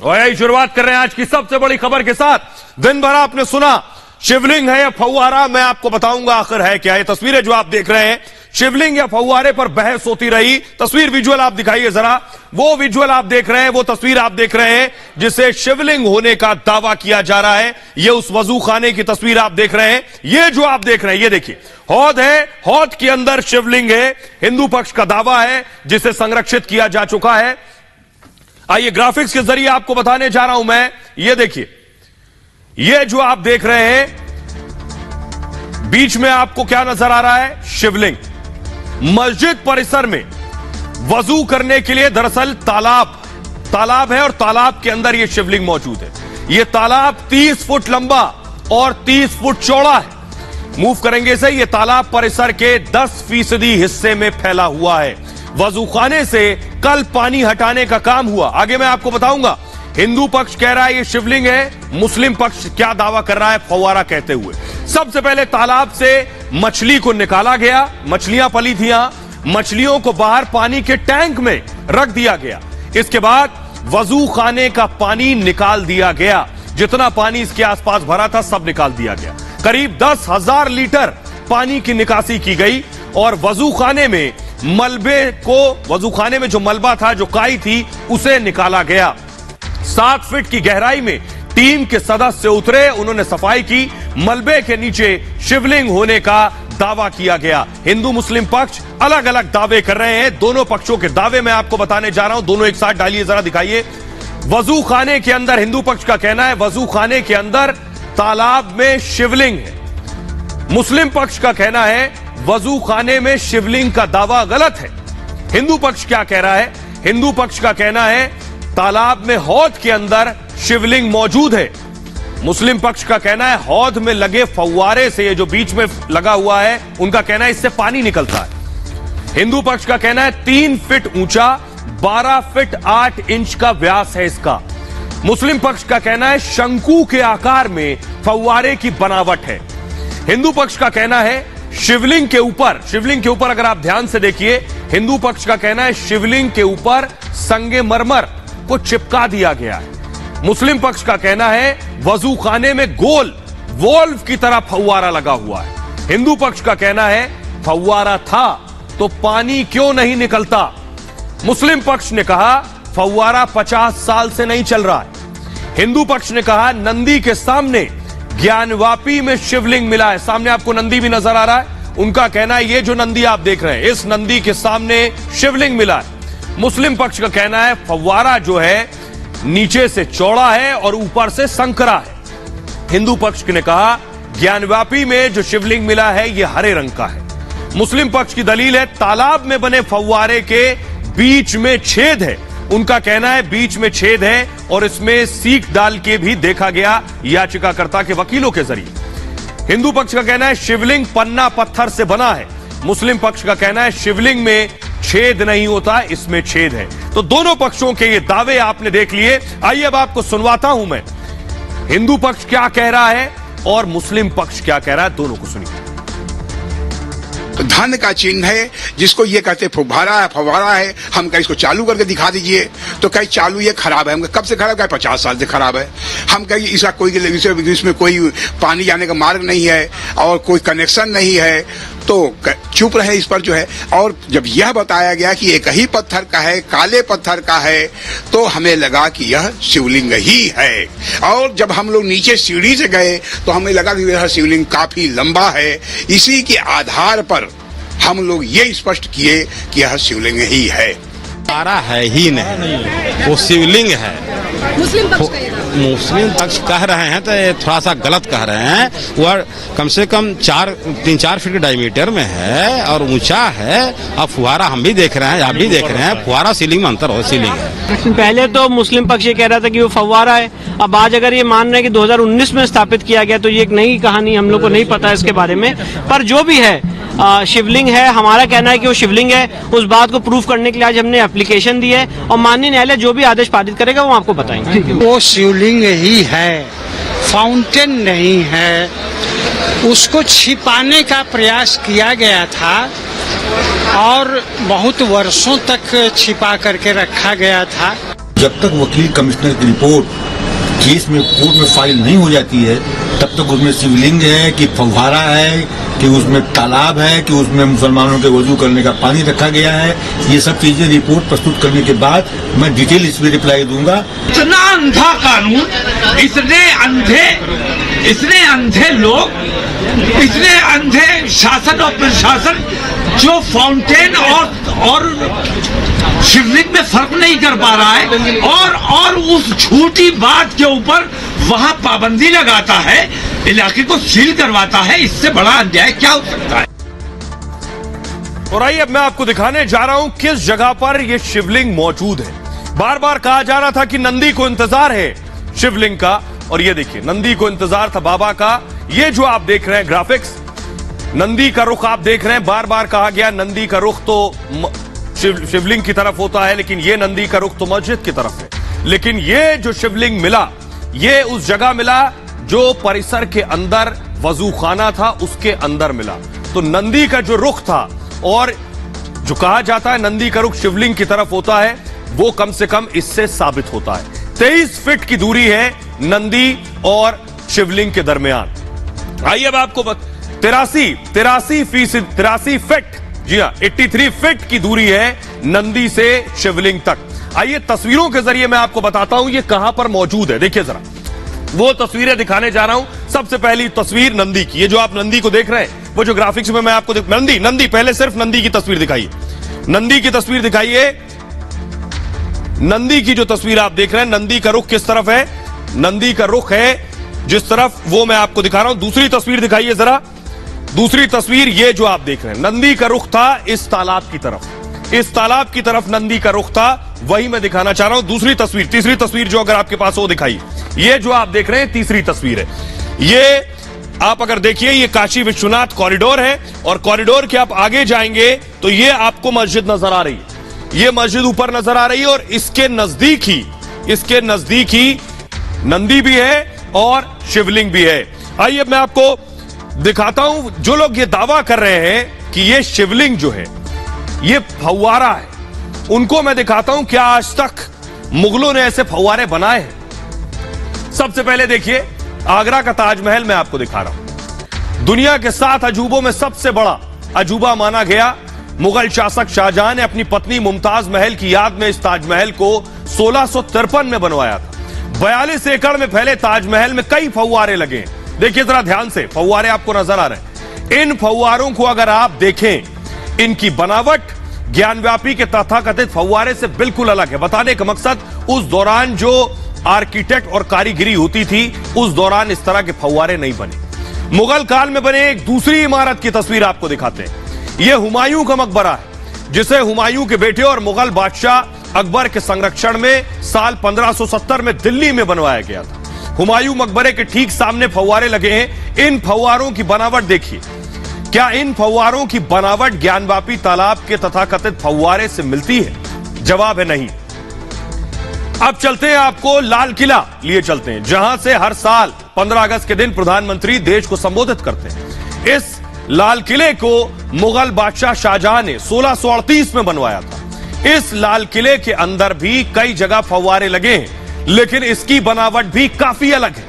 और यही शुरुआत कर रहे हैं आज की सबसे बड़ी खबर के साथ। दिन भर आपने सुना शिवलिंग है या फव्वारा, मैं आपको बताऊंगा आखिर है क्या। ये तस्वीरें जो आप देख रहे हैं शिवलिंग या फव्वारे पर बहस होती रही। तस्वीर विजुअल आप दिखाइए जरा, वो विजुअल आप देख रहे हैं, वो तस्वीर आप देख रहे हैं जिसे शिवलिंग होने का दावा किया जा रहा है। ये उस वजू खाने की तस्वीर आप देख रहे हैं। ये जो आप देख रहे हैं ये देखिए हौद है, हौद के अंदर शिवलिंग है। हिंदू पक्ष का दावा है जिसे संरक्षित किया जा चुका है। आइए ग्राफिक्स के जरिए आपको बताने जा रहा हूं मैं। ये देखिए, ये जो आप देख रहे हैं बीच में आपको क्या नजर आ रहा है? शिवलिंग। मस्जिद परिसर में वजू करने के लिए दरअसल तालाब है और तालाब के अंदर यह शिवलिंग मौजूद है। यह तालाब 30 फुट लंबा और 30 फुट चौड़ा है। मूव करेंगे इसे। यह तालाब परिसर के 10% हिस्से में फैला हुआ है। वजू खाने से कल पानी हटाने का काम हुआ। आगे मैं आपको बताऊंगा। हिंदू पक्ष कह रहा है ये शिवलिंग है, मुस्लिम पक्ष क्या दावा कर रहा है फव्वारा कहते हुए। सबसे पहले तालाब से मछली को निकाला गया, मछलियां पली थी यहां, मछलियों को बाहर पानी के टैंक में रख दिया गया। इसके बाद वजू खाने का पानी निकाल दिया गया। जितना पानी इसके आसपास भरा था सब निकाल दिया गया। करीब 10,000 लीटर पानी की निकासी की गई और वजू खाने में वजू खाने में जो मलबा था, जो काई थी, उसे निकाला गया। 7 फीट की गहराई में टीम के सदस्य उतरे, उन्होंने सफाई की। मलबे के नीचे शिवलिंग होने का दावा किया गया। हिंदू मुस्लिम पक्ष अलग अलग दावे कर रहे हैं। दोनों पक्षों के दावे मैं आपको बताने जा रहा हूं, दोनों एक साथ डालिए जरा, दिखाइए। वजू खाने के अंदर हिंदू पक्ष का कहना है वजू खाने के अंदर तालाब में शिवलिंग है। मुस्लिम पक्ष का कहना है वजू खाने में शिवलिंग का दावा गलत है। हिंदू पक्ष क्या कह रहा है? हिंदू पक्ष का कहना है तालाब में हौद के अंदर शिवलिंग मौजूद है। मुस्लिम पक्ष का कहना है हौद में लगे फव्वारे से, ये जो बीच में लगा हुआ है, उनका कहना है इससे पानी निकलता है। हिंदू पक्ष का कहना है 3 फीट ऊंचा, 12 फीट 8 इंच का व्यास है इसका। मुस्लिम पक्ष का कहना है शंकु के आकार में फव्वारे की बनावट है। हिंदू पक्ष का कहना है शिवलिंग के ऊपर अगर आप ध्यान से देखिए, हिंदू पक्ष का कहना है शिवलिंग के ऊपर संगमरमर को चिपका दिया गया है। मुस्लिम पक्ष का कहना है वजू खाने में गोल वॉल्व की तरह फव्वारा लगा हुआ है। हिंदू पक्ष का कहना है फव्वारा था तो पानी क्यों नहीं निकलता। मुस्लिम पक्ष ने कहा फव्वारा 50 साल से नहीं चल रहा है। हिंदू पक्ष ने कहा नंदी के सामने ज्ञानवापी में शिवलिंग मिला है। सामने आपको नंदी भी नजर आ रहा है। उनका कहना है ये जो नंदी आप देख रहे हैं, इस नंदी के सामने शिवलिंग मिला है। मुस्लिम पक्ष का कहना है फव्वारा जो है नीचे से चौड़ा है और ऊपर से संकरा है। हिंदू पक्ष ने कहा ज्ञानव्यापी में जो शिवलिंग मिला है यह हरे रंग का है। मुस्लिम पक्ष की दलील है तालाब में बने फव्वारे के बीच में छेद है। उनका कहना है बीच में छेद है और इसमें सीख डाल के भी देखा गया याचिकाकर्ता के वकीलों के जरिए। हिंदू पक्ष का कहना है शिवलिंग पन्ना पत्थर से बना है। मुस्लिम पक्ष का कहना है शिवलिंग में छेद नहीं होता, इसमें छेद है। तो दोनों पक्षों के ये दावे आपने देख लिए। आइए अब आपको सुनवाता हूं मैं हिंदू पक्ष क्या कह रहा है और मुस्लिम पक्ष क्या कह रहा है, दोनों को सुनिए। धन का चिन्ह है जिसको ये कहते फव्वारा है। हम कहीं इसको चालू करके दिखा दीजिए तो कहीं चालू ये खराब है। हम कब से खराब है? 50 साल से खराब है। हम कहीं इसका इसमें कोई पानी जाने का मार्ग नहीं है और कोई कनेक्शन नहीं है, तो चुप रहे इस पर जो है। और जब यह बताया गया कि एक ही पत्थर का है, काले पत्थर का है, तो हमें लगा कि यह शिवलिंग ही है। और जब हम लोग नीचे सीढ़ी से गए तो हमें लगा कि यह शिवलिंग काफी लंबा है। इसी के आधार पर हम लोग ये स्पष्ट किए कि यह शिवलिंग ही है। तारा है ही नहीं, वो शिवलिंग है। मुस्लिम पक्ष कह रहे हैं तो ये थोड़ा सा गलत कह रहे हैं। वह कम से कम 3-4 फीट डायमीटर में है और ऊंचा है। अब फुहारा हम भी देख रहे हैं, आप भी देख रहे हैं, फुहारा सीलिंग में अंतर हो। सीलिंग है। पहले तो मुस्लिम पक्ष ये कह रहा था कि वो फव्वारा है। अब आज अगर ये मान रहे हैं कि 2019 में स्थापित किया गया तो ये एक नई कहानी, हम लोग को नहीं पता इसके बारे में। पर जो भी है शिवलिंग है। हमारा कहना है कि वो शिवलिंग है। उस बात को प्रूफ करने के लिए आज हमने एप्लीकेशन दी है और माननीय न्यायालय जो भी आदेश पारित करेगा वो आपको बताएंगे। वो शिवलिंग ही है, फाउंटेन नहीं है। उसको छिपाने का प्रयास किया गया था और बहुत वर्षों तक छिपा करके रखा गया था। जब तक वकील कमिश्नर की रिपोर्ट केस में कोर्ट में फाइल नहीं हो जाती है तब तक उसमें शिवलिंग है कि फव्वारा है कि उसमें तालाब है कि उसमें मुसलमानों के वजू करने का पानी रखा गया है, ये सब चीजें रिपोर्ट प्रस्तुत करने के बाद मैं डिटेल इसमें रिप्लाई दूंगा। इतना अंधा कानून, इतने अंधे लोग, इतने अंधे शासन और प्रशासन जो फाउंटेन और शिवलिंग में फर्क नहीं कर पा रहा है और उस झूठी बात के ऊपर वहां पाबंदी लगाता है, इलाके को सील करवाता है। इससे बड़ा अन्याय क्या हो सकता है? और आइए अब मैं आपको दिखाने जा रहा हूं किस जगह पर यह शिवलिंग मौजूद है। बार बार कहा जा रहा था कि नंदी को इंतजार है शिवलिंग का, और ये देखिए नंदी को इंतजार था बाबा का। ये जो आप देख रहे हैं ग्राफिक्स, नंदी का रुख आप देख रहे हैं। बार बार कहा गया नंदी का रुख तो शिवलिंग की तरफ होता है, लेकिन ये नंदी का रुख तो मस्जिद की तरफ है। लेकिन ये जो शिवलिंग मिला, ये उस जगह मिला जो परिसर के अंदर वजू खाना था, उसके अंदर मिला। तो नंदी का जो रुख था, और जो कहा जाता है नंदी का रुख शिवलिंग की तरफ होता है, वो कम से कम इससे साबित होता है। 23 फीट की दूरी है नंदी और शिवलिंग के दरमियान। आइए अब आपको 83 फीट, जी हाँ 83 फीट की दूरी है नंदी से शिवलिंग तक। आइए तस्वीरों के जरिए मैं आपको बताता हूं ये कहां पर मौजूद है। देखिए जरा, वो तस्वीरें दिखाने जा रहा हूं। सबसे पहली तस्वीर नंदी की, ये जो आप नंदी को देख रहे हैं, वो जो ग्राफिक्स में मैं आपको नंदी पहले सिर्फ नंदी की तस्वीर दिखाइए, नंदी की तस्वीर दिखाइए। नंदी की जो तस्वीर आप देख रहे हैं, नंदी का रुख किस तरफ है, नंदी का रुख है जिस तरफ, वो मैं आपको दिखा रहा हूं। दूसरी तस्वीर दिखाइए जरा, दूसरी तस्वीर ये जो आप देख रहे हैं, नंदी का रुख था इस तालाब की तरफ, इस तालाब की तरफ नंदी का रुख था, वही मैं दिखाना चाह रहा हूं। दूसरी तस्वीर, तीसरी तस्वीर जो अगर आपके पास हो दिखाइए, ये जो आप देख रहे हैं तीसरी तस्वीर है। ये आप अगर देखिए, ये काशी विश्वनाथ कॉरिडोर है, और कॉरिडोर के आप आगे जाएंगे तो ये आपको मस्जिद नजर आ रही है, ये मस्जिद ऊपर नजर आ रही है, और इसके नजदीक ही नंदी भी है और शिवलिंग भी है। आइए मैं आपको दिखाता हूं, जो लोग ये दावा कर रहे हैं कि ये शिवलिंग जो है ये फव्वारा है, उनको मैं दिखाता हूं क्या आज तक मुगलों ने ऐसे फव्वारे बनाए हैं। सबसे पहले देखिए आगरा का ताजमहल मैं आपको दिखा रहा हूं। दुनिया के 7 अजूबों में सबसे बड़ा अजूबा माना गया। मुगल शासक शाहजहां ने अपनी पत्नी मुमताज महल की याद में इस ताजमहल को 1653 में बनवाया था। 42 एकड़ में फैले ताजमहल में कई फव्वारे लगे हैं। देखिए जरा ध्यान से, फव्वारे आपको नजर आ रहे हैं। इन फव्वारों को अगर आप देखें, इनकी बनावट ज्ञानव्यापी के तथाकथित फव्वारे से बिल्कुल अलग है। बताने का मकसद, उस दौरान जो आर्किटेक्ट और कारीगरी होती थी, उस दौरान इस तरह के फव्वारे नहीं बने। मुगल काल में बने एक दूसरी इमारत की तस्वीर आपको दिखाते हैं। यह हुमायूं का मकबरा है, जिसे हुमायूं के बेटे और मुगल बादशाह अकबर के संरक्षण में साल 1570 में दिल्ली में बनवाया गया था। हुमायूं मकबरे के ठीक सामने फव्वारे लगे हैं। इन फव्वारों की बनावट देखिए, क्या इन फव्वारों की बनावट ज्ञानवापी तालाब के तथाकथित फव्वारे से मिलती है? जवाब है नहीं। अब चलते हैं, आपको लाल किला लिए चलते हैं, जहां से हर साल 15 अगस्त के दिन प्रधानमंत्री देश को संबोधित करते हैं। इस लाल किले को मुगल बादशाह शाहजहां ने 1638 में बनवाया था। इस लाल किले के अंदर भी कई जगह फव्वारे लगे हैं, लेकिन इसकी बनावट भी काफी अलग है।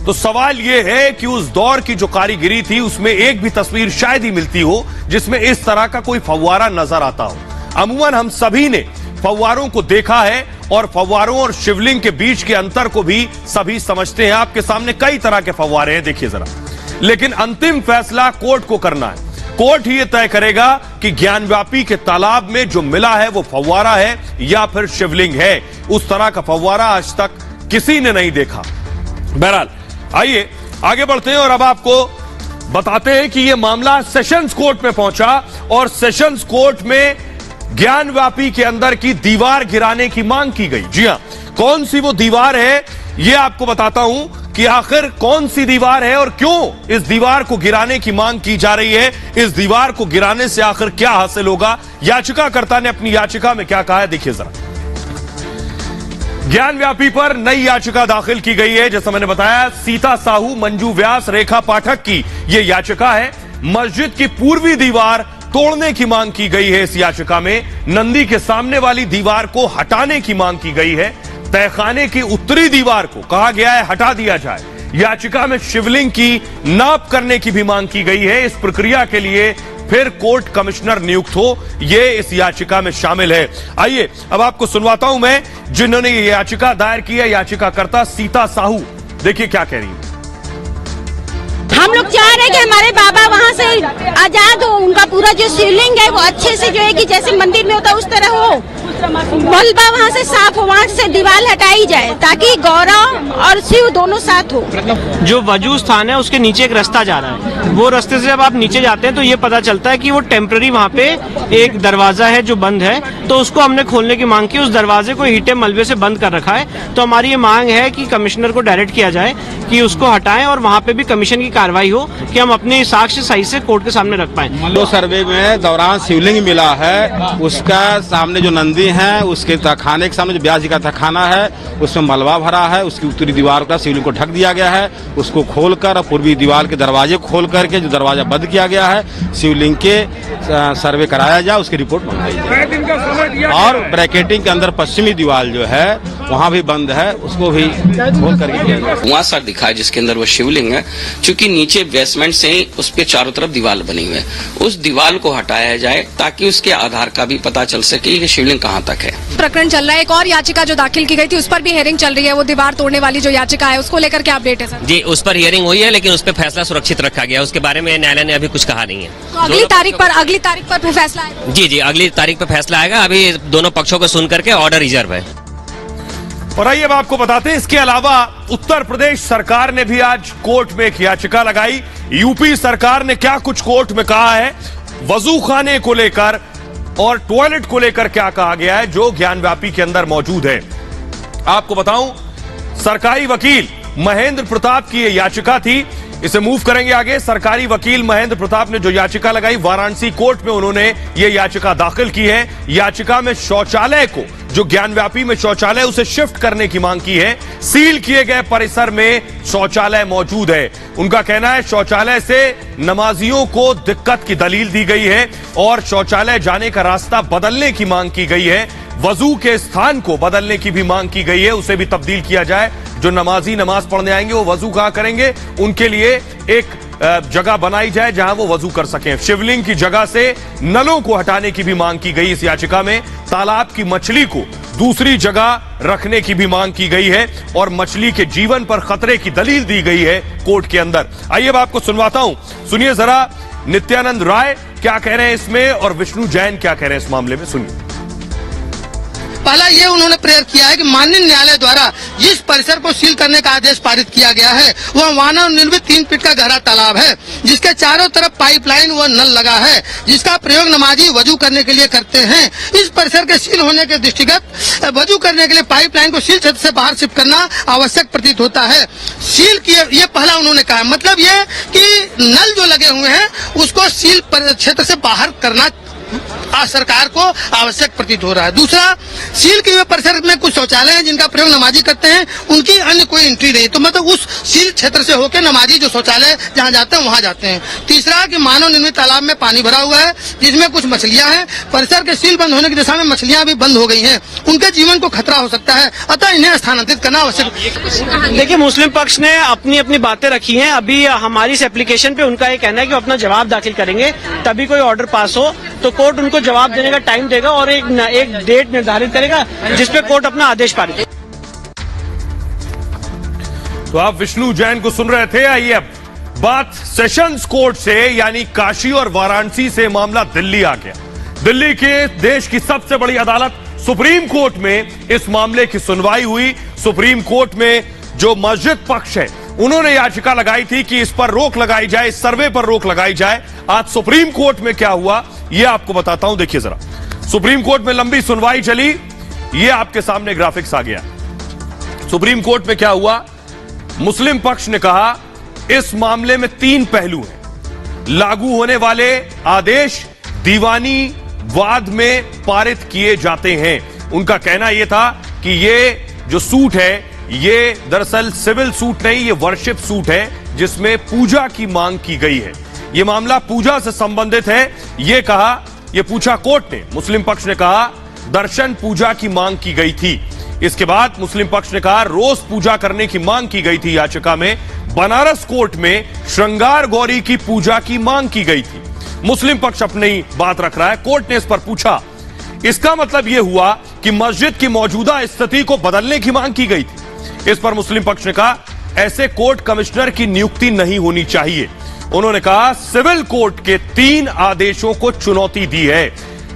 तो सवाल यह है कि उस दौर की जो कारीगरी थी, उसमें एक भी तस्वीर शायद ही मिलती हो जिसमें इस तरह का कोई फव्वारा नजर आता हो। अमूमन हम सभी ने फव्वारों को देखा है, और फव्वारों और शिवलिंग के बीच के अंतर को भी सभी समझते हैं। आपके सामने कई तरह के फव्वारे हैं, देखिए जरा। लेकिन अंतिम फैसला कोर्ट को करना है। कोर्ट ही यह तय करेगा कि ज्ञानव्यापी के तालाब में जो मिला है वो फव्वारा है या फिर शिवलिंग है। उस तरह का फव्वारा आज तक किसी ने नहीं देखा। बहरहाल आइए आगे बढ़ते हैं, और अब आपको बताते हैं कि यह मामला सेशंस कोर्ट में पहुंचा, और सेशंस कोर्ट में ज्ञानव्यापी के अंदर की दीवार गिराने की मांग की गई। जी हां, कौन सी वो दीवार है यह आपको बताता हूं कि आखिर कौन सी दीवार है और क्यों इस दीवार को गिराने की मांग की जा रही है। इस दीवार को गिराने से आखिर क्या हासिल होगा, याचिकाकर्ता ने अपनी याचिका में क्या कहा है, देखिए जरा। ज्ञानव्यापी पर नई याचिका दाखिल की गई है। जैसा मैंने बताया, सीता साहू, मंजू व्यास, रेखा पाठक की यह याचिका है। मस्जिद की पूर्वी दीवार तोड़ने की मांग की गई है। इस याचिका में नंदी के सामने वाली दीवार को हटाने की मांग की गई है। तहखाने की उत्तरी दीवार को कहा गया है हटा दिया जाए। याचिका में शिवलिंग की नाप करने की भी मांग की गई है। इस प्रक्रिया के लिए फिर कोर्ट कमिश्नर नियुक्त हो, ये इस याचिका में शामिल है। आइए अब आपको सुनवाता हूं मैं जिन्होंने ये याचिका दायर की है, याचिकाकर्ता सीता साहू। देखिए क्या कह रही है। हम लोग चाह रहे हैं कि हमारे बाबा वहाँ से आजाद हो, उनका पूरा जो शिवलिंग है वो अच्छे से जो है कि जैसे मंदिर में होता है उस तरह हो, मलबा वहाँ से साफ हो, वहाँ से दीवार हटाई जाए ताकि गौरव और शिव दोनों साथ हो। जो वजू स्थान है उसके नीचे एक रास्ता जा रहा है, वो रास्ते से जब आप नीचे जाते हैं तो ये पता चलता है कि वो टेम्पररी वहाँ पे एक दरवाजा है जो बंद है, तो उसको हमने खोलने की मांग की। उस दरवाजे को ईंटे मलबे से बंद कर रखा है, तो हमारी ये मांग है कि कमिश्नर को डायरेक्ट किया जाए कि उसको हटाएं और वहाँ पे भी कमीशन की कार्रवाई हो कि हम अपने साक्ष्य सही से कोर्ट के सामने रख पाए। जो सर्वे में दौरान शिवलिंग मिला है उसका सामने जो नंदी है उसके तहखाने के सामने जो ब्यास जी का तहखाना है उसमें मलबा भरा है। उसकी उत्तरी दीवार का शिवलिंग को ढक दिया गया है। उसको खोलकर और पूर्वी दीवार के दरवाजे खोल करके जो दरवाजा बंद किया गया है, शिवलिंग के सर्वे कराया जाए, उसकी रिपोर्ट मंगाई जाए। और ब्रैकेटिंग के अंदर पश्चिमी दीवार जो है वहाँ भी बंद है, उसको भी खोल करके किया जाए। कुआं सा दिखा है जिसके अंदर वो शिवलिंग है, क्योंकि नीचे बेसमेंट से उस पे चारों तरफ दीवार बनी हुई है, उस दीवार को हटाया जाए ताकि उसके आधार का भी पता चल सके कि शिवलिंग कहाँ तक है। प्रकरण चल रहा है, एक और याचिका जो दाखिल की गई थी उस पर भी हियरिंग चल रही है, वो दीवार तोड़ने वाली जो याचिका है उसको लेकर क्या अपडेट है सर? जी उस पर हियरिंग हुई है, लेकिन उस पर फैसला सुरक्षित रखा गया, उसके बारे में न्यायालय ने अभी कुछ कहा नहीं है। तो अगली तारीख पर फैसला आएगा? जी अगली तारीख पर फैसला आएगा। अभी दोनों पक्षों को सुन करके ऑर्डर रिजर्व है। और आइए अब आपको बताते हैं, इसके अलावा उत्तर प्रदेश सरकार ने भी आज कोर्ट में एक याचिका लगाई। यूपी सरकार ने क्या कुछ कोर्ट में कहा है, वजू खाने को लेकर और टॉयलेट को लेकर क्या कहा गया है जो ज्ञानव्यापी के अंदर मौजूद है, आपको बताऊं। सरकारी वकील महेंद्र प्रताप की यह याचिका थी, इसे मूव करेंगे आगे। सरकारी वकील महेंद्र प्रताप ने जो याचिका लगाई, वाराणसी कोर्ट में उन्होंने यह याचिका दाखिल की है। याचिका में शौचालय को, जो ज्ञानव्यापी में शौचालय उसे शिफ्ट करने की मांग की है। सील किए गए परिसर में शौचालय मौजूद है। उनका कहना है शौचालय से नमाजियों को दिक्कत की दलील दी गई है और शौचालय जाने का रास्ता बदलने की मांग की गई है। वजू के स्थान को बदलने की भी मांग की गई है, उसे भी तब्दील किया जाए। जो नमाजी नमाज पढ़ने आएंगे वो वजू कहां करेंगे, उनके लिए एक जगह बनाई जाए जहां वो वजू कर सकें। शिवलिंग की जगह से नलों को हटाने की भी मांग की गई इस याचिका में। तालाब की मछली को दूसरी जगह रखने की भी मांग की गई है और मछली के जीवन पर खतरे की दलील दी गई है कोर्ट के अंदर। आइए अब आपको सुनवाता हूं, सुनिए जरा नित्यानंद राय क्या कह रहे हैं इसमें और विष्णु जैन क्या कह रहे हैं इस मामले में, सुनिए। पहला ये उन्होंने प्रेयर किया है कि माननीय न्यायालय द्वारा जिस परिसर को सील करने का आदेश पारित किया गया है वह मानव निर्मित 3 फीट का गहरा तालाब है, जिसके चारों तरफ पाइपलाइन व नल लगा है, जिसका प्रयोग नमाजी वजू करने के लिए करते हैं। इस परिसर के सील होने के दृष्टिगत वजू करने के लिए पाइपलाइन को सील क्षेत्र से बाहर शिफ्ट करना आवश्यक प्रतीत होता है। सील किए, ये पहला उन्होंने कहा, मतलब ये कि नल जो लगे हुए हैं उसको सील क्षेत्र से बाहर करना सरकार को आवश्यक प्रतीत हो रहा है। दूसरा, सील किए हुए परिसर में कुछ शौचालय हैं जिनका प्रयोग नमाजी करते हैं, उनकी अन्य कोई एंट्री नहीं, तो मतलब उस सील क्षेत्र से होकर नमाजी जो शौचालय जहां जाते हैं वहां जाते हैं। तीसरा कि मानव निर्मित तालाब में पानी भरा हुआ है जिसमें कुछ मछलियां हैं, परिसर के सील बंद होने की दिशा में मछलियां भी बंद हो गई हैं, उनके जीवन को खतरा हो सकता है, अतः इन्हें स्थानांतरित करना आवश्यक। देखिए मुस्लिम पक्ष ने अपनी अपनी बातें रखी हैं, अभी हमारी इस एप्लीकेशन पे उनका ये कहना है कि अपना जवाब दाखिल करेंगे, तभी कोई ऑर्डर पास हो तो कोर्ट उनको जवाब देने का टाइम देगा और एक डेट निर्धारित करेगा जिसपे कोर्ट अपना आदेश पारित। तो आप विष्णु जैन को सुन रहे थे। आइए अब बात सेशंस कोर्ट से, यानी काशी और वाराणसी से मामला दिल्ली आ गया। दिल्ली के देश की सबसे बड़ी अदालत सुप्रीम कोर्ट में इस मामले की सुनवाई हुई। सुप्रीम कोर्ट में जो मस्जिद पक्ष है उन्होंने याचिका लगाई थी कि इस पर रोक लगाई जाए, इस सर्वे पर रोक लगाई जाए। आज सुप्रीम कोर्ट में क्या हुआ यह आपको बताता हूं, देखिए जरा। सुप्रीम कोर्ट में लंबी सुनवाई चली, यह आपके सामने ग्राफिक्स आ गया। सुप्रीम कोर्ट में क्या हुआ, मुस्लिम पक्ष ने कहा इस मामले में 3 पहलू हैं। लागू होने वाले आदेश दीवानी वाद में पारित किए जाते हैं। उनका कहना यह था कि ये जो सूट है ये दरअसल सिविल सूट नहीं, ये वर्शिप सूट है जिसमें पूजा की मांग की गई है। यह मामला पूजा से संबंधित है, यह पूछा कोर्ट ने। मुस्लिम पक्ष ने कहा दर्शन पूजा की मांग की गई थी। इसके बाद मुस्लिम पक्ष ने कहा रोज पूजा करने की मांग की गई थी। याचिका में बनारस कोर्ट में श्रृंगार गौरी की पूजा की मांग की गई थी। मुस्लिम पक्ष अपनी बात रख रहा है। कोर्ट ने इस पर पूछा, इसका मतलब यह हुआ कि मस्जिद की मौजूदा स्थिति को बदलने की मांग की गई थी। इस पर मुस्लिम पक्ष ने कहा ऐसे कोर्ट कमिश्नर की नियुक्ति नहीं होनी चाहिए। उन्होंने कहा सिविल कोर्ट के 3 आदेशों को चुनौती दी है।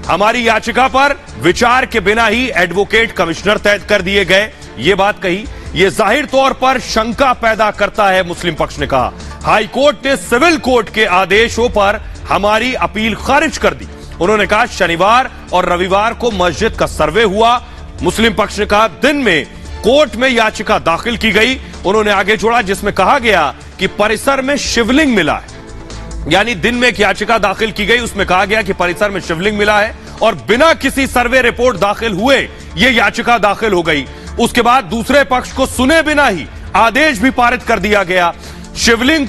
हमारी याचिका पर विचार के बिना ही एडवोकेट कमिश्नर तय कर दिए गए। यह बात कही, यह जाहिर तौर पर शंका पैदा करता है। मुस्लिम पक्ष ने कहा हाई कोर्ट ने सिविल कोर्ट के आदेशों पर हमारी अपील खारिज कर दी। उन्होंने कहा शनिवार और रविवार को मस्जिद का सर्वे हुआ। मुस्लिम पक्ष ने कहा दिन में कोर्ट में याचिका दाखिल की गई। उन्होंने आगे जोड़ा जिसमें कहा गया कि परिसर में शिवलिंग मिला है, यानी दिन में एक याचिका दाखिल की गई, उसमें कहा गया कि परिसर में शिवलिंग मिला है और बिना किसी सर्वे रिपोर्ट दाखिल हुए यह याचिका दाखिल हो गई। उसके बाद दूसरे पक्ष को सुने बिना ही आदेश भी पारित कर दिया गया। शिवलिंग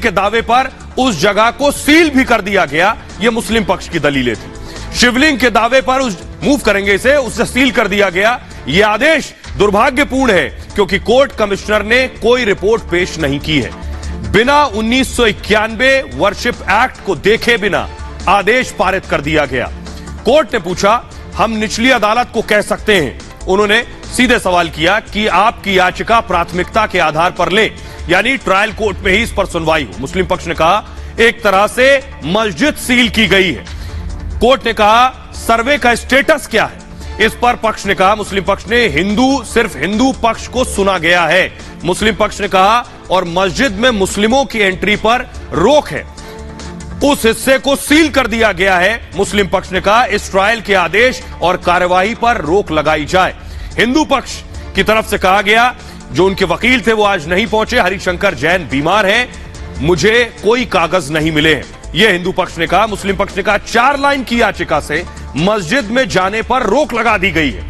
के दावे पर उस जगह को सील भी कर दिया गया। यह मुस्लिम पक्ष की दलीलें थी। शिवलिंग के दावे पर मूव करेंगे उसे सील कर दिया गया। यह आदेश दुर्भाग्यपूर्ण है क्योंकि कोर्ट कमिश्नर ने कोई रिपोर्ट पेश नहीं की है। बिना 1991 वर्शिप एक्ट को देखे बिना आदेश पारित कर दिया गया। कोर्ट ने पूछा हम निचली अदालत को कह सकते हैं। उन्होंने सीधे सवाल किया कि आपकी याचिका प्राथमिकता के आधार पर ले, यानी ट्रायल कोर्ट में ही इस पर सुनवाई हो। मुस्लिम पक्ष ने कहा एक तरह से मस्जिद सील की गई है। कोर्ट ने कहा सर्वे का स्टेटस क्या है। इस पर पक्ष ने कहा, मुस्लिम पक्ष ने सिर्फ हिंदू पक्ष को सुना गया है। मुस्लिम पक्ष ने कहा और मस्जिद में मुस्लिमों की एंट्री पर रोक है, उस हिस्से को सील कर दिया गया है। मुस्लिम पक्ष ने कहा इस ट्रायल के आदेश और कार्यवाही पर रोक लगाई जाए। हिंदू पक्ष की तरफ से कहा गया, जो उनके वकील थे वो आज नहीं पहुंचे, हरिशंकर जैन बीमार हैं, मुझे कोई कागज नहीं मिले हैं, यह हिंदू पक्ष ने कहा। मुस्लिम पक्ष ने कहा 4 लाइन की याचिका से मस्जिद में जाने पर रोक लगा दी गई है,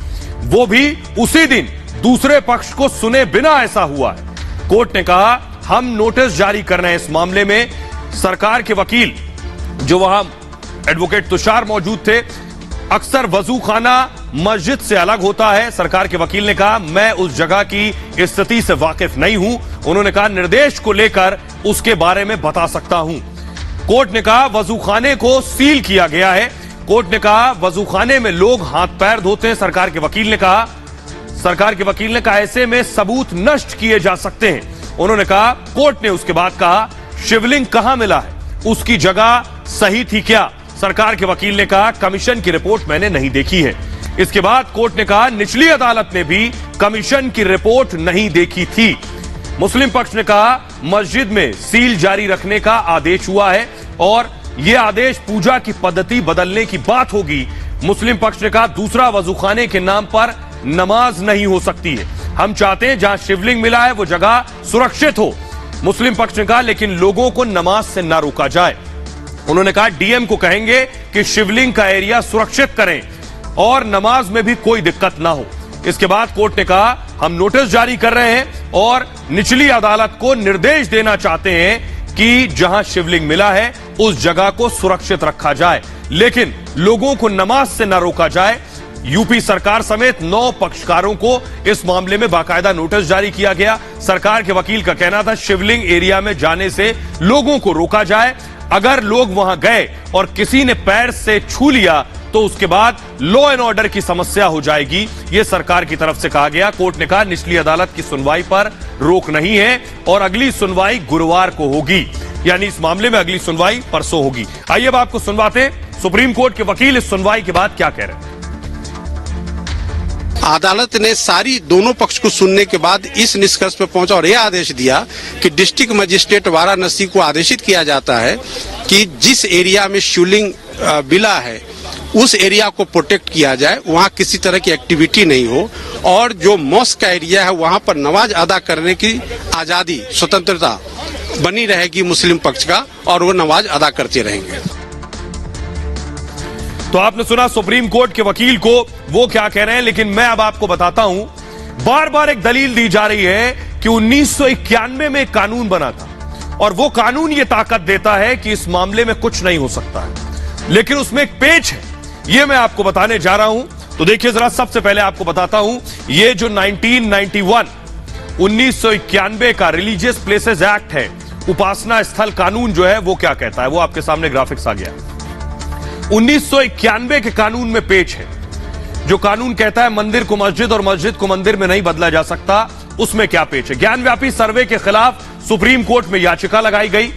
वो भी उसी दिन दूसरे पक्ष को सुने बिना ऐसा हुआ है। कोर्ट ने कहा हम नोटिस जारी कर रहे हैं इस मामले में। सरकार के वकील जो वहां एडवोकेट तुषार मौजूद थे, अक्सर वजू खाना मस्जिद से अलग होता है। सरकार के वकील ने कहा मैं उस जगह की स्थिति से वाकिफ नहीं हूं। उन्होंने कहा निर्देश को लेकर उसके बारे में बता सकता हूं। कोर्ट ने कहा वजू खाने को सील किया गया है। कोर्ट ने कहा वजू खाने में लोग हाथ पैर धोते हैं। सरकार के वकील ने कहा ऐसे में सबूत नष्ट किए जा सकते हैं। उन्होंने कहा कोर्ट ने उसके बाद कहा शिवलिंग कहां मिला है, उसकी जगह सही थी क्या। सरकार के वकील ने कहा कमीशन की रिपोर्ट मैंने नहीं देखी है। इसके बाद कोर्ट ने कहा निचली अदालत ने भी कमीशन की रिपोर्ट नहीं देखी थी। मुस्लिम पक्ष ने कहा मस्जिद में सील जारी रखने का आदेश हुआ है और यह आदेश पूजा की पद्धति बदलने की बात होगी। मुस्लिम पक्ष ने कहा दूसरा वजूखाने के नाम पर नमाज नहीं हो सकती है। हम चाहते हैं जहां शिवलिंग मिला है वो जगह सुरक्षित हो। मुस्लिम पक्ष ने कहा लेकिन लोगों को नमाज से ना रोका जाए। उन्होंने कहा डीएम को कहेंगे कि शिवलिंग का एरिया सुरक्षित करें और नमाज में भी कोई दिक्कत ना हो। इसके बाद कोर्ट ने कहा हम नोटिस जारी कर रहे हैं और निचली अदालत को निर्देश देना चाहते हैं कि जहां शिवलिंग मिला है उस जगह को सुरक्षित रखा जाए, लेकिन लोगों को नमाज से न रोका जाए। यूपी सरकार समेत 9 पक्षकारों को इस मामले में बाकायदा नोटिस जारी किया गया। सरकार के वकील का कहना था शिवलिंग एरिया में जाने से लोगों को रोका जाए। अगर लोग वहां गए और किसी ने पैर से छू लिया तो उसके बाद लॉ एंड ऑर्डर की समस्या हो जाएगी, यह सरकार की तरफ से कहा गया। कोर्ट ने कहा निचली अदालत की सुनवाई पर रोक नहीं है और अगली सुनवाई गुरुवार को होगी, यानी इस मामले में अगली सुनवाई परसों होगी। आइए अब आपको सुनवाते हैं सुप्रीम कोर्ट के वकील इस सुनवाई के बाद क्या कह रहे हैं। अदालत ने सारी दोनों पक्ष को सुनने के बाद इस निष्कर्ष पर पहुंचा और यह आदेश दिया कि डिस्ट्रिक्ट मजिस्ट्रेट वाराणसी को आदेशित किया जाता है कि जिस एरिया में शिवलिंग मिला है उस एरिया को प्रोटेक्ट किया जाए, वहां किसी तरह की एक्टिविटी नहीं हो और जो मॉस्क का एरिया है वहां पर नमाज अदा करने की आजादी, स्वतंत्रता बनी रहेगी मुस्लिम पक्ष का और वो नमाज अदा करते रहेंगे। तो आपने सुना सुप्रीम कोर्ट के वकील को, वो क्या कह रहे हैं, लेकिन मैं अब आपको बताता हूं। बार बार एक दलील दी जा रही है कि 1991 में कानून बना था और वो कानून ये ताकत देता है कि इस मामले में कुछ नहीं हो सकता है। लेकिन उसमें एक पेच है, ये मैं आपको बताने जा रहा हूं। तो देखिए जरा, सबसे पहले आपको बताता हूं, ये जो 1991 का रिलीजियस प्लेसेस एक्ट है, उपासना स्थल कानून जो है वो क्या कहता है, वो आपके सामने ग्राफिक्स आ गया। 1991 के कानून में पेच है, जो कानून कहता है मंदिर को मस्जिद और मस्जिद को मंदिर में नहीं बदला जा सकता, उसमें क्या पेच है। ज्ञानव्यापी सर्वे के खिलाफ सुप्रीम कोर्ट में याचिका लगाई गई।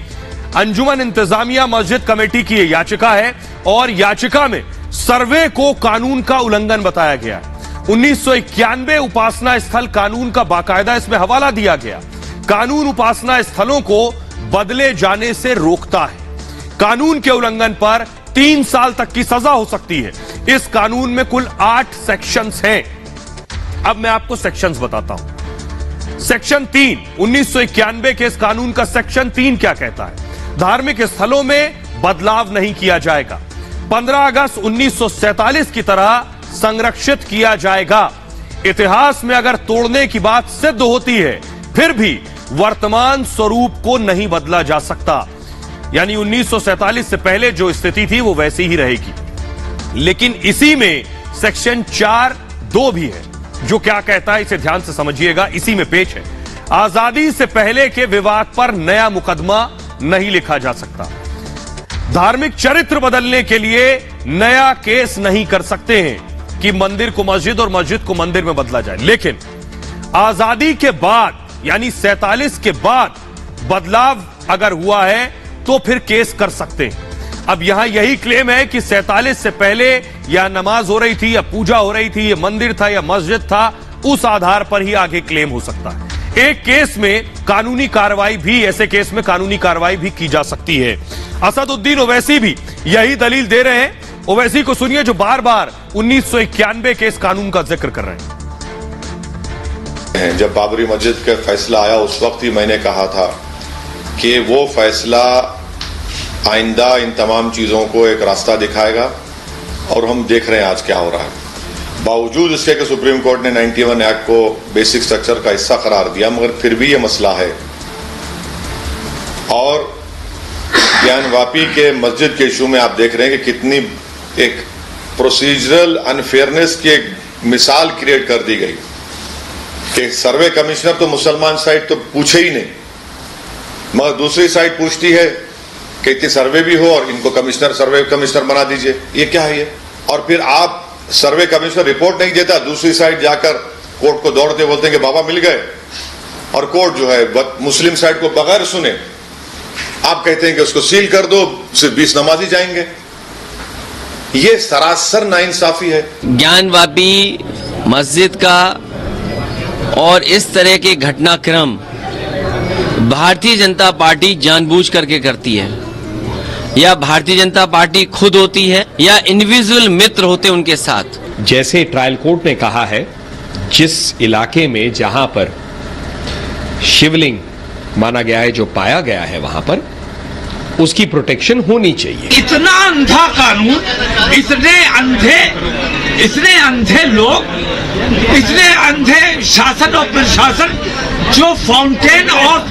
अंजुमन इंतजामिया मस्जिद कमेटी की यह याचिका है और याचिका में सर्वे को कानून का उल्लंघन बताया गया है। 1991 उपासना स्थल कानून का बाकायदा इसमें हवाला दिया गया। कानून उपासना स्थलों को बदले जाने से रोकता है। कानून के उल्लंघन पर 3 साल तक की सजा हो सकती है। इस कानून में कुल 8 सेक्शंस हैं। अब मैं आपको सेक्शंस बताता हूं। सेक्शन 3 1991 के इस कानून का सेक्शन 3 क्या कहता है? धार्मिक स्थलों में बदलाव नहीं किया जाएगा। 15 अगस्त 1947 की तरह संरक्षित किया जाएगा। इतिहास में अगर तोड़ने की बात सिद्ध होती है, फिर भी वर्तमान स्वरूप को नहीं बदला जा सकता। यानी 1947 से पहले जो स्थिति थी वो वैसी ही रहेगी। लेकिन इसी में सेक्शन 4(2) भी है, जो क्या कहता है इसे ध्यान से समझिएगा, इसी में पेच है। आजादी से पहले के विवाद पर नया मुकदमा नहीं लिखा जा सकता। धार्मिक चरित्र बदलने के लिए नया केस नहीं कर सकते हैं कि मंदिर को मस्जिद और मस्जिद को मंदिर में बदला जाए। लेकिन आजादी के बाद यानी 47 के बाद बदलाव अगर हुआ है तो फिर केस कर सकते हैं। अब यहां यही क्लेम है कि 47 से पहले या नमाज हो रही थी या पूजा हो रही थी, या मंदिर था या मस्जिद था, उस आधार पर ही आगे क्लेम हो सकता है। एक केस में कानूनी कार्रवाई भी, ऐसे केस में कानूनी कार्रवाई भी की जा सकती है। असदुद्दीन ओवैसी भी यही दलील दे रहे हैं। ओवैसी को सुनिए, जो बार बार 1991 के इस कानून का जिक्र कर रहे हैं। जब बाबरी मस्जिद का फैसला आया उस वक्त ही मैंने कहा था कि वो फैसला आइंदा इन तमाम चीजों को एक रास्ता दिखाएगा, और हम देख रहे हैं आज क्या हो रहा है। बावजूद इसके कि सुप्रीम कोर्ट ने 91 एक्ट को बेसिक स्ट्रक्चर का हिस्सा करार दिया, मगर फिर भी ये मसला है। और ज्ञानवापी के मस्जिद के इशू में आप देख रहे हैं कि कितनी एक प्रोसीजरल अनफेयरनेस की एक मिसाल क्रिएट कर दी गई कि सर्वे कमिश्नर तो मुसलमान साइड तो पूछे ही नहीं, मगर दूसरी साइड पूछती है कि इतनी सर्वे भी हो और इनको सर्वे कमिश्नर बना दीजिए। ये क्या है ये? और फिर आप सर्वे कमिश्नर रिपोर्ट नहीं देता, दूसरी साइड जाकर कोर्ट को दौड़ते बोलते हैं कि बाबा मिल गए, और कोर्ट जो है मुस्लिम साइड को बगैर सुने आप कहते हैं कि उसको सील कर दो, सिर्फ 20 नमाजी जाएंगे। ये सरासर नाइंसाफी है। ज्ञानवापी मस्जिद का और इस तरह के घटनाक्रम भारतीय जनता पार्टी जानबूझ करके करती है, या भारतीय जनता पार्टी खुद होती है, या इंडिविजुअल मित्र होते उनके साथ। जैसे ट्रायल कोर्ट ने कहा है, जिस इलाके में जहां पर शिवलिंग माना गया है, जो पाया गया है, वहां पर उसकी प्रोटेक्शन होनी चाहिए। इतना अंधा कानून, इतने अंधे लोग, इतने अंधे शासन और प्रशासन, जो फाउंटेन और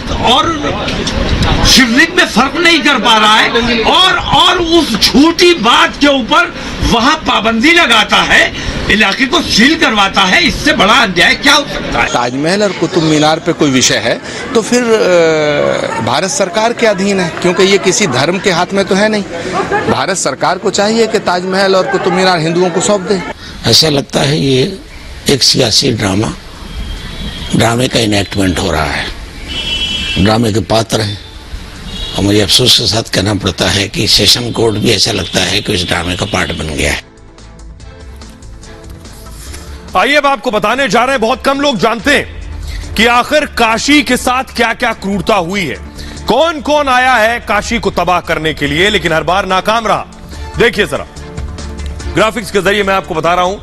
शिवलिंग में फर्क नहीं कर पा रहा है, और उस झूठी बात के ऊपर वहां पाबंदी लगाता है, इलाके को सील करवाता है। इससे बड़ा अन्याय क्या हो सकता है? ताजमहल और कुतुब मीनार पे कोई विषय है तो फिर भारत सरकार के अधीन है, क्योंकि ये किसी धर्म के हाथ में तो है नहीं। भारत सरकार को चाहिए कि ताजमहल और कुतुब मीनार हिंदुओं को सौंप दे। ऐसा लगता है ये एक सियासी ड्रामे का इनेक्टमेंट हो रहा है। ड्रामे के पात्र हैं, और मुझे अफसोस के साथ कहना पड़ता है कि सेशन कोर्ट भी ऐसा लगता है कि इस ड्रामे का पार्ट बन गया है। आइए अब आपको बताने जा रहे हैं, बहुत कम लोग जानते हैं कि आखिर काशी के साथ क्या क्या क्रूरता हुई है। कौन कौन आया है काशी को तबाह करने के लिए, लेकिन हर बार नाकाम रहा। देखिए जरा, ग्राफिक्स के जरिए मैं आपको बता रहा हूं।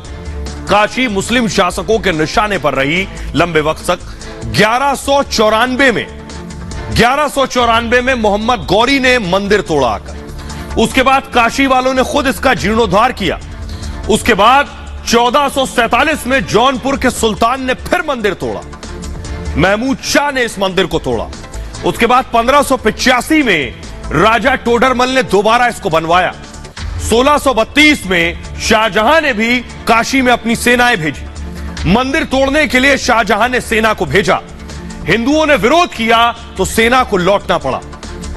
काशी मुस्लिम शासकों के निशाने पर रही लंबे वक्त तक। 1194 में मोहम्मद गौरी ने मंदिर तोड़ा आकर। उसके बाद काशी वालों ने खुद इसका जीर्णोद्धार किया। उसके बाद 1447 में जौनपुर के सुल्तान ने फिर मंदिर तोड़ा। महमूद शाह ने इस मंदिर को तोड़ा। उसके बाद 1585 में राजा टोडरमल ने दोबारा इसको बनवाया। 1632 में शाहजहां ने भी काशी में अपनी सेनाएं भेजी। मंदिर तोड़ने के लिए शाहजहां ने सेना को भेजा। हिंदुओं ने विरोध किया तो सेना को लौटना पड़ा।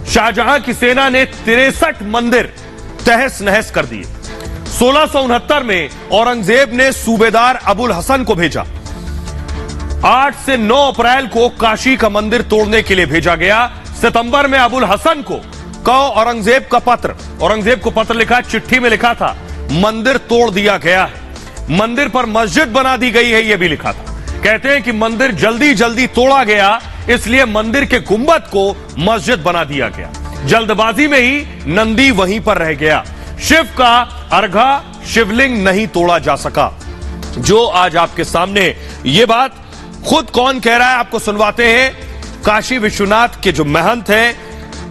शाहजहां की सेना ने 63 मंदिर तहस नहस कर दिए। 1669 में औरंगजेब ने सूबेदार अबुल हसन को भेजा। 8 से 9 अप्रैल को काशी का मंदिर तोड़ने के लिए भेजा गया। सितंबर में अबुल हसन को औरंगजेब का पत्र, औरंगजेब को पत्र लिखा, चिट्ठी में लिखा था मंदिर तोड़ दिया गया है, मंदिर पर मस्जिद बना दी गई है, यह भी लिखा था। कहते हैं कि मंदिर जल्दी जल्दी तोड़ा गया, इसलिए मंदिर के गुंबद को मस्जिद बना दिया गया। जल्दबाजी में ही नंदी वहीं पर रह गया। शिव का अर्घा शिवलिंग नहीं तोड़ा जा सका। जो आज आपके सामने ये बात खुद कौन कह रहा है आपको सुनवाते हैं। काशी विश्वनाथ के जो महंत हैं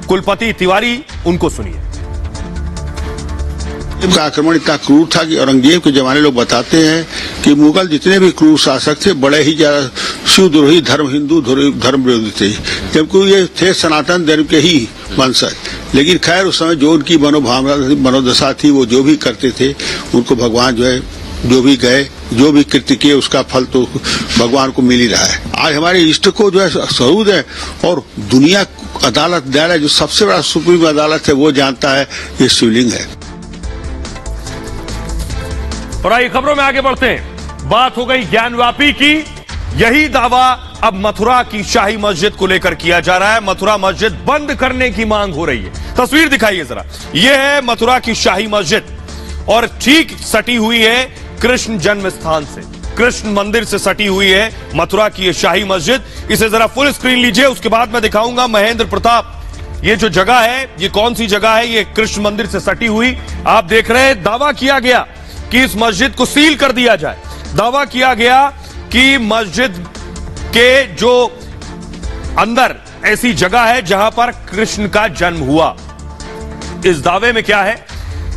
कुलपति तिवारी, उनको सुनिए। का आक्रमण इतना क्रूर था कि औरंगजेब के जमाने लोग बताते हैं कि मुगल जितने भी क्रूर शासक थे बड़े ही ज्यादा शिवद्रोही, हिंदू धर्म विरोधी थे, जबकि ये थे सनातन धर्म के ही वंशज। लेकिन खैर उस समय जो उनकी मनोदशा थी, वो जो भी करते थे उनको भगवान जो है जो भी गए, जो भी कृत्य किए उसका फल तो भगवान को मिल ही रहा है। आज हमारे इष्ट को जो है सरूद है और दुनिया अदालत न्यायालय जो सबसे बड़ा सुप्रीम अदालत है वो जानता है ये शिवलिंग है। और आइए खबरों में आगे बढ़ते हैं। बात हो गई ज्ञानवापी की। यही दावा अब मथुरा की शाही मस्जिद को लेकर किया जा रहा है। मथुरा मस्जिद बंद करने की मांग हो रही है। तस्वीर दिखाइए जरा। यह है मथुरा की शाही मस्जिद और ठीक सटी हुई है कृष्ण जन्म स्थान से, कृष्ण मंदिर से सटी हुई है मथुरा की यह शाही मस्जिद। इसे जरा फुल स्क्रीन लीजिए, उसके बाद मैं दिखाऊंगा महेंद्र प्रताप। ये जो जगह है, ये कौन सी जगह है? ये कृष्ण मंदिर से सटी हुई आप देख रहे हैं। दावा किया गया कि इस मस्जिद को सील कर दिया जाए। दावा किया गया कि मस्जिद के जो अंदर ऐसी जगह है जहां पर कृष्ण का जन्म हुआ। इस दावे में क्या है?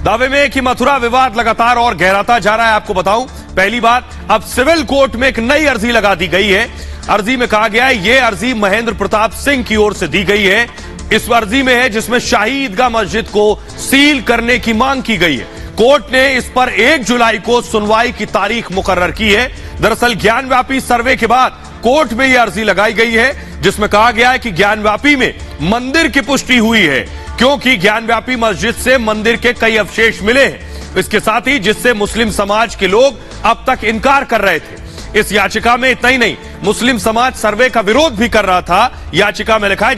दावे में कि मथुरा विवाद लगातार और गहराता जा रहा है। आपको बताऊं, पहली बात, अब सिविल कोर्ट में एक नई अर्जी लगा दी गई है। अर्जी में कहा गया है, यह अर्जी महेंद्र प्रताप सिंह की ओर से दी गई है। इस अर्जी में है जिसमें शाही ईदगाह मस्जिद को सील करने की मांग की गई है। कोर्ट ने इस पर 1 जुलाई को सुनवाई की तारीख मुकर्रर की है। दरअसल ज्ञानव्यापी सर्वे के बाद कोर्ट में यह अर्जी लगाई गई है जिसमें कहा गया है कि ज्ञानव्यापी में मंदिर की पुष्टि हुई है, क्योंकि ज्ञानव्यापी मस्जिद से मंदिर के कई अवशेष मिले हैं। इसके साथ ही जिससे मुस्लिम समाज के लोग अब तक इनकार कर रहे थे। इस याचिका में इतना ही नहीं, मुस्लिम समाज सर्वे का विरोध भी कर रहा था। याचिका में लिखा है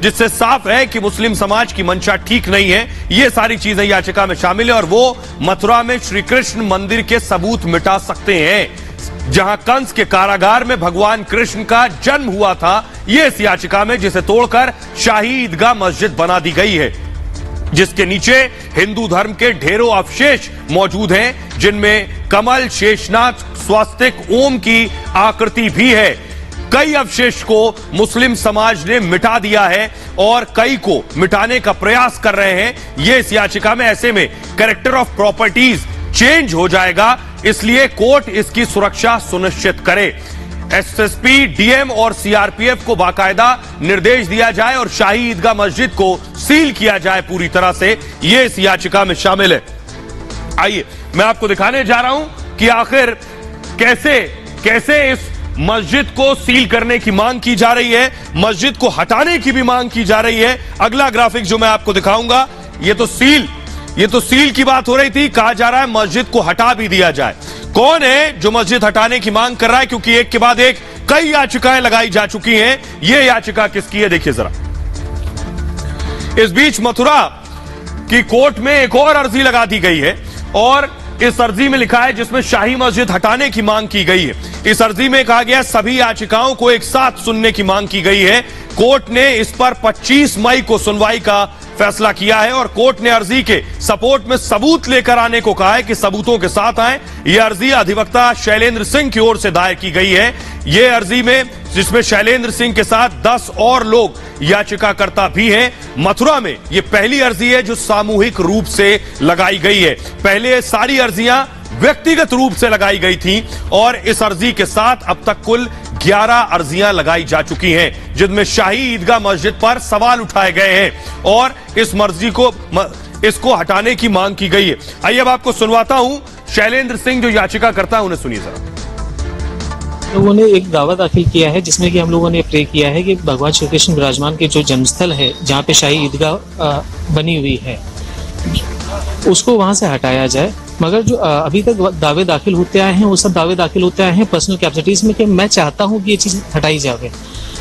जिससे साफ है कि मुस्लिम समाज की मंशा ठीक नहीं है। ये सारी चीजें याचिका में शामिल है और वो मथुरा में श्री कृष्ण मंदिर के सबूत मिटा सकते हैं, जहां कंस के कारागार में भगवान कृष्ण का जन्म हुआ था। ये इस याचिका में, जिसे तोड़कर शाही ईदगाह मस्जिद बना दी गई है, जिसके नीचे हिंदू धर्म के ढेरों अवशेष मौजूद हैं, जिनमें कमल, शेषनाग, स्वास्तिक, ओम की आकृति भी है। कई अवशेष को मुस्लिम समाज ने मिटा दिया है और कई को मिटाने का प्रयास कर रहे हैं। ये इस याचिका में, ऐसे में कैरेक्टर ऑफ प्रॉपर्टीज चेंज हो जाएगा, इसलिए कोर्ट इसकी सुरक्षा सुनिश्चित करे। एसएसपी, डीएम और सीआरपीएफ को बाकायदा निर्देश दिया जाए और शाही ईदगाह मस्जिद को सील किया जाए पूरी तरह से। यह इस याचिका में शामिल है। आइए मैं आपको दिखाने जा रहा हूं कि आखिर कैसे इस मस्जिद को सील करने की मांग की जा रही है, मस्जिद को हटाने की भी मांग की जा रही है। अगला ग्राफिक जो मैं आपको दिखाऊंगा, ये तो सील की बात हो रही थी, कहा जा रहा है मस्जिद को हटा भी दिया जाए। कौन है जो मस्जिद हटाने की मांग कर रहा है? क्योंकि एक के बाद एक कई याचिकाएं लगाई जा चुकी हैं। यह याचिका किसकी है, देखिए जरा। इस बीच मथुरा की कोर्ट में एक और अर्जी लगा दी गई है और इस अर्जी में लिखा है, जिसमें शाही मस्जिद हटाने की मांग की गई है। इस अर्जी में कहा गया सभी याचिकाओं को एक साथ सुनने की मांग की गई है। कोर्ट ने इस पर 25 मई को सुनवाई का फैसला किया है और कोर्ट ने अर्जी के सपोर्ट में सबूत लेकर आने को कहा है कि सबूतों के साथ आए। यह अर्जी अधिवक्ता शैलेंद्र सिंह की ओर से दायर की गई है। यह अर्जी में, जिसमें शैलेंद्र सिंह के साथ 10 और लोग याचिकाकर्ता भी हैं। मथुरा में यह पहली अर्जी है जो सामूहिक रूप से लगाई गई है। पहले सारी अर्जियां व्यक्तिगत रूप से लगाई गई थी और इस अर्जी के साथ अब तक कुल 11 अर्जियां लगाई जा चुकी हैं, जिनमें शाही ईदगाह मस्जिद पर सवाल उठाए गए हैं और इस मर्जी को इसको हटाने की मांग की गई है। आइए अब आपको सुनवाता हूं शैलेंद्र सिंह जो याचिका करता है, उन्हें सुनिए जरा। लोगों ने एक दावा दाखिल किया है जिसमें कि हम लोगों ने प्रे किया है कि भगवान श्री कृष्ण विराजमान के जो जन्मस्थल है जहाँ पे शाही ईदगाह बनी हुई है उसको वहां से हटाया जाए। मगर जो अभी तक दावे दाखिल होते आए हैं वो सब दावे दाखिल होते आए हैं पर्सनल कैपेसिटीज में कि मैं चाहता हूं कि ये चीज हटाई जाए।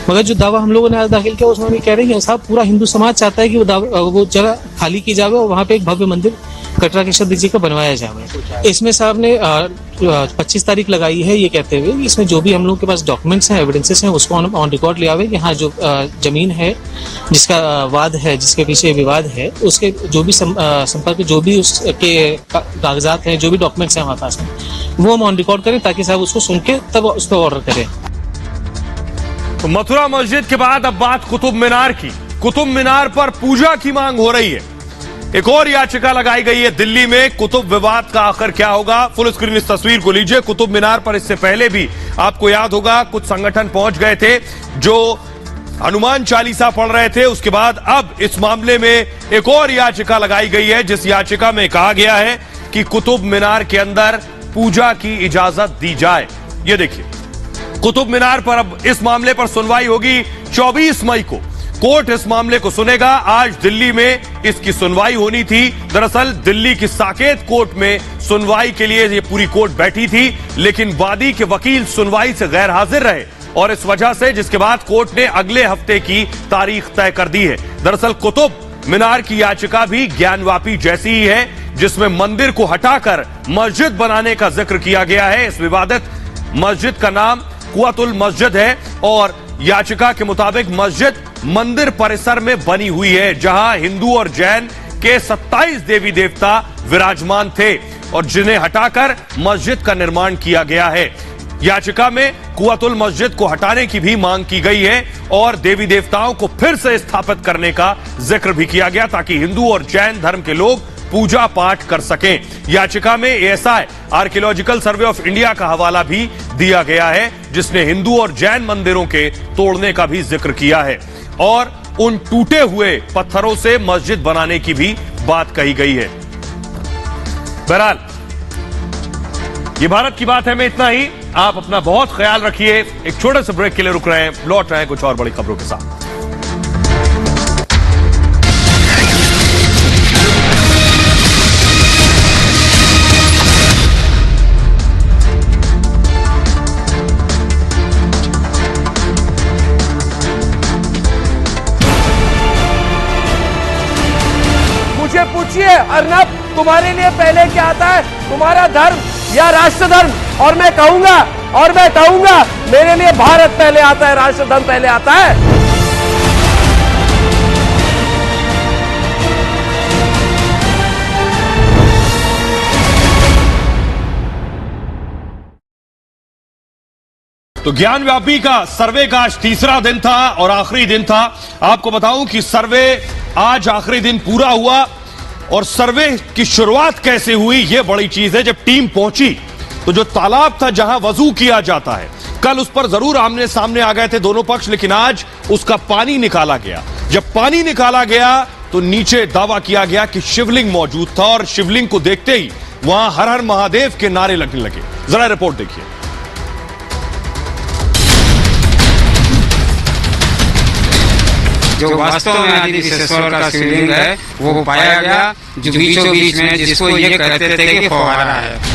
मगर जो दावा हम लोगों ने आज दाखिल किया उसमें हम कह रहे हैं साहब पूरा हिंदू समाज चाहता है कि वो जगह खाली की जाए और वहाँ पे एक भव्य मंदिर कटरा केशव जी का बनवाया जाए। इसमें साहब ने 25 तारीख लगाई है ये कहते हुए इसमें जो भी हम लोग के पास डॉक्यूमेंट्स हैं एविडेंसेस हैं उसको ऑन रिकॉर्ड ले आवे कि हाँ जो जमीन है जिसका वाद है जिसके पीछे विवाद है उसके जो भी संपर्क जो भी उसके कागजात हैं जो भी डॉक्यूमेंट्स हैं हमारे पास में वो हम ऑन रिकॉर्ड करें ताकि साहब उसको सुन के तब उस पर ऑर्डर करें। तो मथुरा मस्जिद के बाद अब बात कुतुब मीनार की। कुतुब मीनार पर पूजा की मांग हो रही है। एक और याचिका लगाई गई है दिल्ली में। कुतुब विवाद का आखिर क्या होगा, फुल स्क्रीन इस तस्वीर को लीजिए। कुतुब मीनार पर इससे पहले भी आपको याद होगा कुछ संगठन पहुंच गए थे जो हनुमान चालीसा पढ़ रहे थे। उसके बाद अब इस मामले में एक और याचिका लगाई गई है जिस याचिका में कहा गया है कि कुतुब मीनार के अंदर पूजा की इजाजत दी जाए। ये देखिए कुतुब मीनार पर अब इस मामले पर सुनवाई होगी 24 मई को। कोर्ट इस मामले को सुनेगा। आज दिल्ली में इसकी सुनवाई होनी थी। दरअसल दिल्ली की साकेत कोर्ट में सुनवाई के लिए ये पूरी कोर्ट बैठी थी लेकिन वादी के वकील सुनवाई से गैर हाजिर रहे और इस वजह से जिसके बाद कोर्ट ने अगले हफ्ते की तारीख तय कर दी है। दरअसल कुतुब मीनार की याचिका भी ज्ञानवापी जैसी ही है जिसमें मंदिर को हटाकर मस्जिद बनाने का जिक्र किया गया है। इस विवादित मस्जिद का नाम कुवतुल मस्जिद है और याचिका के मुताबिक मस्जिद मंदिर परिसर में बनी हुई है जहां हिंदू और जैन के 27 देवी देवता विराजमान थे और जिन्हें हटाकर मस्जिद का निर्माण किया गया है। याचिका में कुवतुल मस्जिद को हटाने की भी मांग की गई है और देवी देवताओं को फिर से स्थापित करने का जिक्र भी किया गया ताकि हिंदू और जैन धर्म के लोग पूजा पाठ कर सकें। याचिका में ASI archaeological survey of India का हवाला भी दिया गया है जिसने हिंदू और जैन मंदिरों के तोड़ने का भी जिक्र किया है और उन टूटे हुए पत्थरों से मस्जिद बनाने की भी बात कही गई है। बहरहाल ये भारत की बात है में इतना ही। आप अपना बहुत ख्याल रखिए। एक छोटे से ब्रेक के लिए रुक रहे हैं, लौट रहे हैं कुछ और बड़ी खबरों के साथ। पूछिए अर्नब तुम्हारे लिए पहले क्या आता है, तुम्हारा धर्म या राष्ट्र धर्म? और मैं कहूंगा मेरे लिए भारत पहले आता है, राष्ट्र धर्म पहले आता है। तो ज्ञानव्यापी का सर्वे का आज तीसरा दिन था और आखिरी दिन था। आपको बताऊं कि सर्वे आज आखिरी दिन पूरा हुआ और सर्वे की शुरुआत कैसे हुई यह बड़ी चीज है। जब टीम पहुंची तो जो तालाब था जहां वजू किया जाता है, कल उस पर जरूर आमने सामने आ गए थे दोनों पक्ष, लेकिन आज उसका पानी निकाला गया। जब पानी निकाला गया तो नीचे दावा किया गया कि शिवलिंग मौजूद था और शिवलिंग को देखते ही वहां हर हर महादेव के नारे लगने लगे। जरा रिपोर्ट देखिए। जो वास्तव में आदि विश्वेश्वर का शिवलिंग है वो पाया गया, जो बीचों बीच में, जिसको ये कहते थे कि फव्वारा है।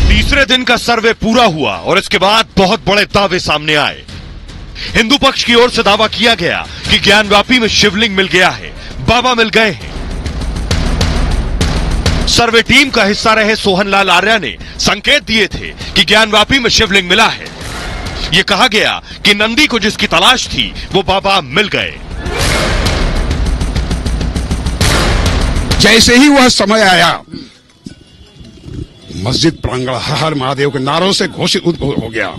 तीसरे दिन का सर्वे पूरा हुआ और इसके बाद बहुत बड़े दावे सामने आए। हिंदू पक्ष की ओर से दावा किया गया कि ज्ञानव्यापी में शिवलिंग मिल गया है, बाबा मिल गए हैं। सर्वे टीम का हिस्सा रहे सोहनलाल आर्या ने संकेत दिए थे कि ज्ञानव्यापी में शिवलिंग मिला है। यह कहा गया कि नंदी को जिसकी तलाश थी वो बाबा मिल गए। जैसे ही वह समय आया, मस्जिद प्रांगण हर हर महादेव के नारों से घोषित हो गया।